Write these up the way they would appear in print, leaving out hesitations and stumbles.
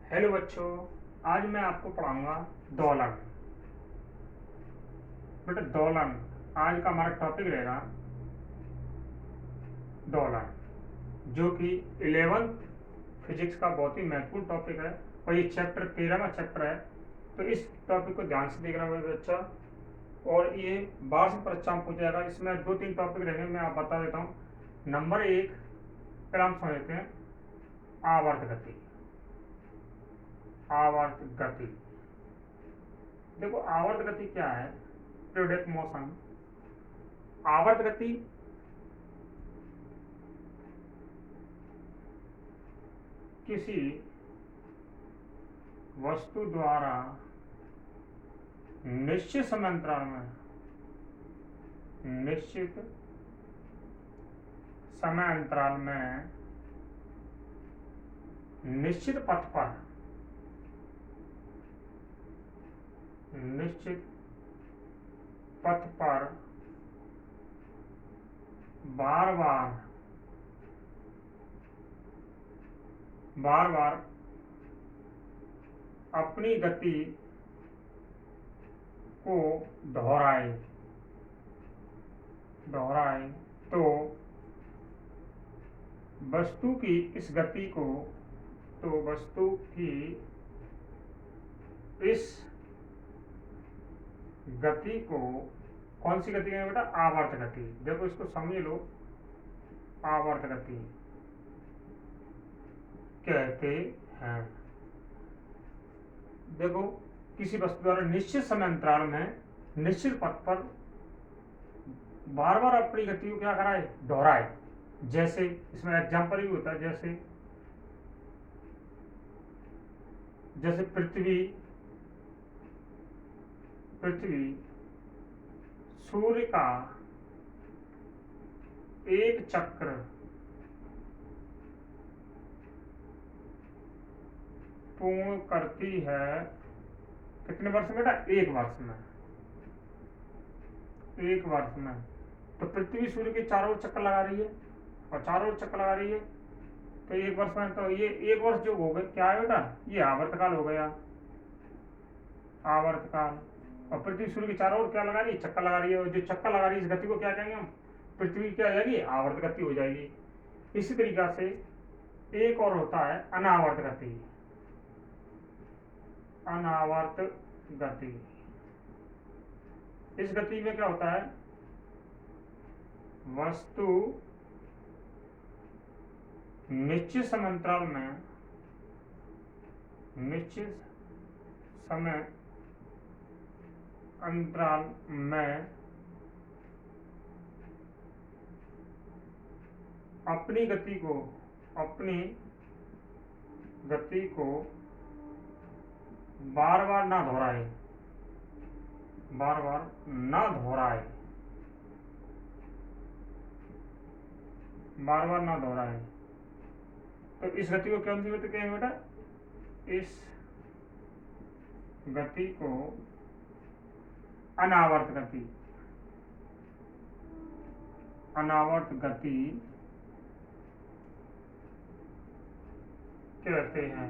Hello बच्चों, आज मैं आपको पढ़ाऊंगा दोलन। बेटा दोलन आज का हमारा टॉपिक रहेगा दोलन, जो कि 11th फिजिक्स का बहुत ही महत्वपूर्ण टॉपिक है और ये चैप्टर 13वां चैप्टर है। तो इस टॉपिक को ध्यान से देखना मेरे बच्चा, और ये 12 परीक्षा में पूछा जाएगा। इसमें 2-3 टॉपिक रहेंगे, मैं आप बता देता हूँ। नंबर 1 पर हम समझते हैं आवर्त गति। आवर्त गति, देखो आवर्त गति क्या है? Periodic motion. आवर्त गति किसी वस्तु द्वारा निश्चित समय अंतराल में निश्चित पथ पर बार बार अपनी गति को दोहराए तो वस्तु की इस गति को कौन सी गति है बेटा? आवर्त गति। देखो इसको समझ लो, आवर्त गति कहते हैं। देखो किसी वस्तु द्वारा निश्चित समय अंतराल में निश्चित पथ पर बार बार अपनी गति को क्या कराए? दोहराए। जैसे इसमें एग्जाम्पल भी होता है, जैसे पृथ्वी सूर्य का एक चक्र पूर्ण करती है कितने वर्ष में बेटा? एक वर्ष में। तो पृथ्वी सूर्य के चारों ओर चक्कर लगा रही है, तो एक वर्ष में, तो ये एक वर्ष जो हो गए क्या है बेटा? ये आवर्तकाल हो गया, आवर्तकाल। और पृथ्वी सूर्य के चारों ओर क्या लगा रही है? चक्कर लगा रही है। और जो चक्कर लगा रही है इस गति को क्या कहेंगे हम? पृथ्वी क्या हो जाएगी? आवर्त गति हो जाएगी। इसी तरीका से एक और होता है अनावर्त गति। इस गति में क्या होता है? वस्तु निश्चित समय अंतराल में अपनी गति को बार बार ना दोहराए। तो इस गति को कौन सी गति कहेंगे बेटा? इस गति को अनावर्त गति कहते हैं।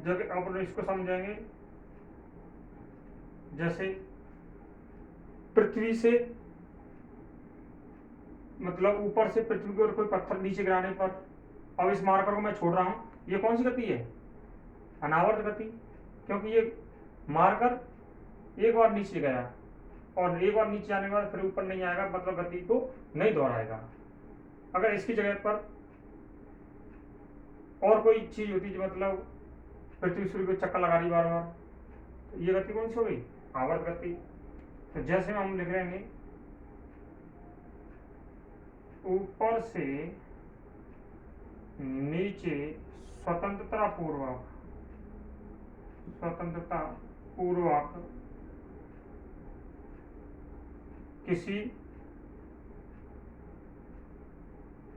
जब अपन इसको समझेंगे, जैसे पृथ्वी से मतलब ऊपर से पृथ्वी की ओर कोई पत्थर नीचे गिराने पर, अब इस मार्कर को मैं छोड़ रहा हूं, ये कौन सी गति है? अनावर्त गति। क्योंकि ये मार्कर एक बार नीचे गया और एक बार नीचे जाने के बाद फिर ऊपर नहीं आएगा, मतलब गति को नहीं दोहराएगा। अगर इसकी जगह पर और कोई चीज होती जो मतलब पृथ्वी सूर्य को चक्कर लगा रही बार बार, तो ये गति कौन सी हो गई? आवर्त गति। तो जैसे हम लिख रहे हैं, ऊपर से नीचे स्वतंत्रता पूर्वक किसी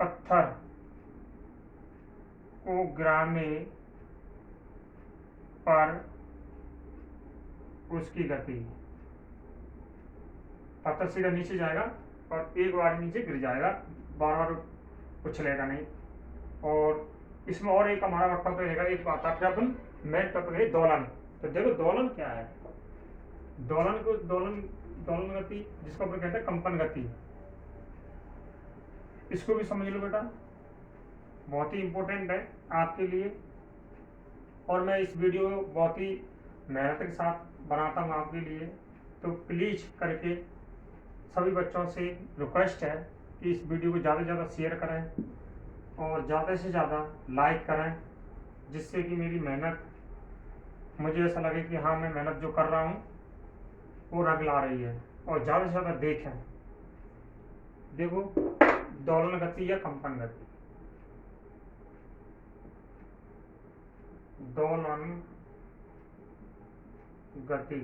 पत्थर को गिराने पर उसकी गति, पत्थर सीधा नीचे जाएगा और एक बार नीचे गिर जाएगा, बार बार उछलेगा नहीं। और इसमें और एक हमारा टॉपिक रहेगा, एक बात है, फिर अपन मेन टॉपिक है दोलन। तो देखो दोलन क्या है, दोलन को दोलन गति जिसको अपन कहते हैं कंपन गति, इसको भी समझ लो बेटा, बहुत ही इंपॉर्टेंट है आपके लिए। और मैं इस वीडियो बहुत ही मेहनत के साथ बनाता हूँ आपके लिए, तो प्लीज़ करके सभी बच्चों से रिक्वेस्ट है कि इस वीडियो को ज़्यादा से ज़्यादा शेयर करें और ज़्यादा से ज़्यादा लाइक करें, जिससे कि मेरी मेहनत, मुझे ऐसा लगे कि हाँ मैं मेहनत जो कर रहा हूँ वो रंग ला रही है। और ज़्यादा से ज़्यादा देखें। देखो दोलन गति या कंपन गति, दोलन गति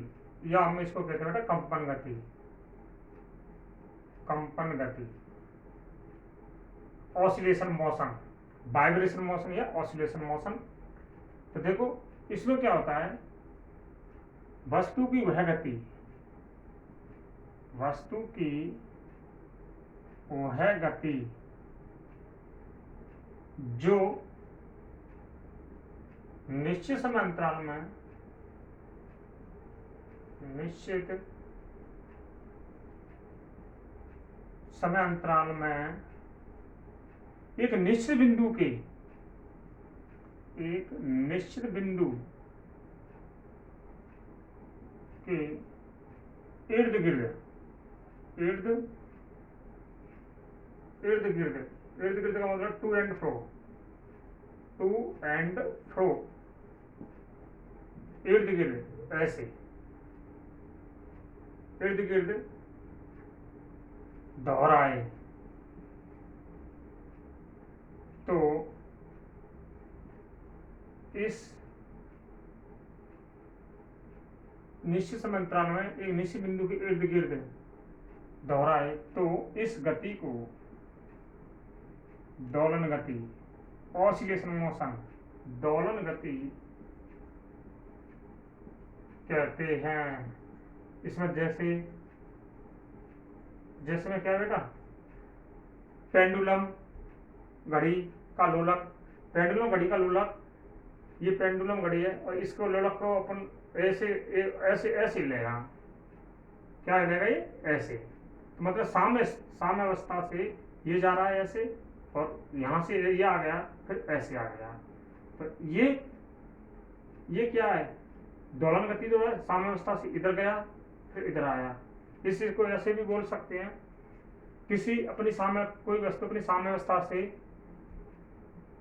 या हम इसको कहते हैं बेटा कंपन गति, कंपन गति, ऑसिलेशन मोशन, वाइब्रेशन मोशन या ऑसिलेशन मोशन। तो देखो इसमें क्या होता है, वस्तु की वह गति, वस्तु की वह गति जो निश्चित समय अंतराल में, निश्चित समय अंतराल में एक निश्चित बिंदु के, एक निश्चित बिंदु के इर्द गिर्द, इर्द गिर्द, इर्द गिर्द का मतलब to and fro, to and fro, इर्द गिर्द, ऐसे इर्द गिर्द दोहराए, तो इस निश्चित समय अंतराल में एक निश्चित बिंदु के इर्द गिर्द दोहराए, तो इस गति को दोलन गति, ऑसिलेशन मोशन, दोलन गति कहते हैं। इसमें जैसे में क्या है बेटा, पेंडुलम घड़ी का लोलक, पेंडुलम घड़ी का लोलक, ये पेंडुलम घड़ी है और इसको लोलक को अपन ऐसे ऐसे ऐसे लेगा, क्या लेगा ये ऐसे, तो मतलब साम्य अवस्था से ये जा रहा है ऐसे, और यहाँ से ये आ गया फिर ऐसे आ गया, तो ये क्या है, दोलन गति जो है साम्य अवस्था से इधर गया फिर इधर आया। इस चीज को ऐसे भी बोल सकते हैं, किसी अपनी कोई वस्तु अपनी साम्य अवस्था से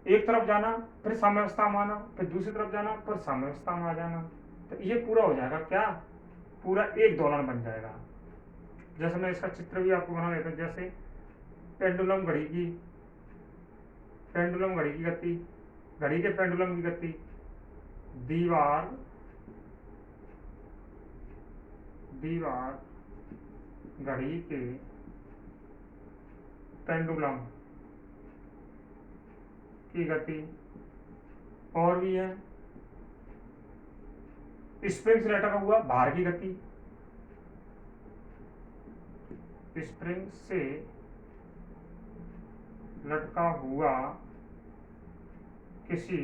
एक तरफ जाना फिर साम्य अवस्था में आना, फिर दूसरी तरफ जाना फिर साम्य अवस्था में आ जाना, तो ये पूरा हो जाएगा, क्या पूरा एक दोलन बन जाएगा। जैसे मैं इसका चित्र भी आपको बना देता हूँ, जैसे पेंडुलम घड़ी की गति, घड़ी के पेंडुलम की गति, दीवार घड़ी के पेंडुलम की गति, और भी है स्प्रिंग से लटका हुआ भार की गति, स्प्रिंग से लटका हुआ किसी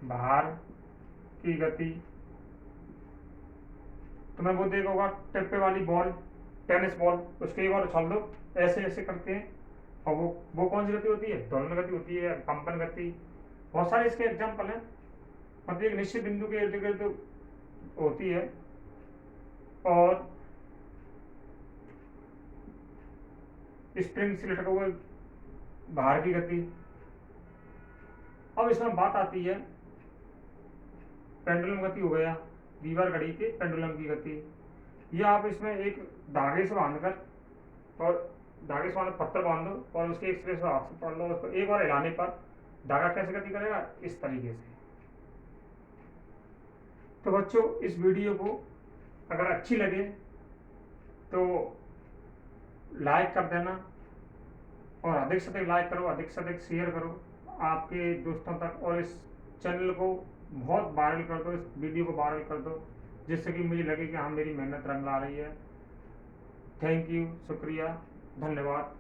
भार की गति। तुमने वो देखा होगा टिप्पे वाली बॉल, टेनिस बॉल, उसके एक बार उछाल दो ऐसे ऐसे करते हैं, और वो कौन सी गति होती है, दोलन गति होती है, कंपन गति। बहुत सारे इसके एग्जाम्पल हैं, मतलब एक निश्चित बिंदु के इर्द गिर्द होती है, और स्प्रिंग से लटका हुआ भार की गति। अब इसमें बात आती है, पेंडुलम गति हो गया, दीवार घड़ी के पेंडुलम की गति। ये आप इसमें एक धागे से बांधकर, और धागे से बांध पत्थर बांध दो और उसके एक सिरे से हाथ से पकड़ लो, उसको एक बार हिलाने पर धागा कैसे गति करेगा, इस तरीके से। तो बच्चों इस वीडियो को अगर अच्छी लगे तो लाइक कर देना, और अधिक से अधिक लाइक करो, अधिक से अधिक शेयर करो आपके दोस्तों तक, और इस चैनल को बहुत वायरल कर दो, इस वीडियो को वायरल कर दो, जिससे कि मुझे लगे कि हाँ मेरी मेहनत रंग ला रही है। थैंक यू, शुक्रिया, धन्यवाद।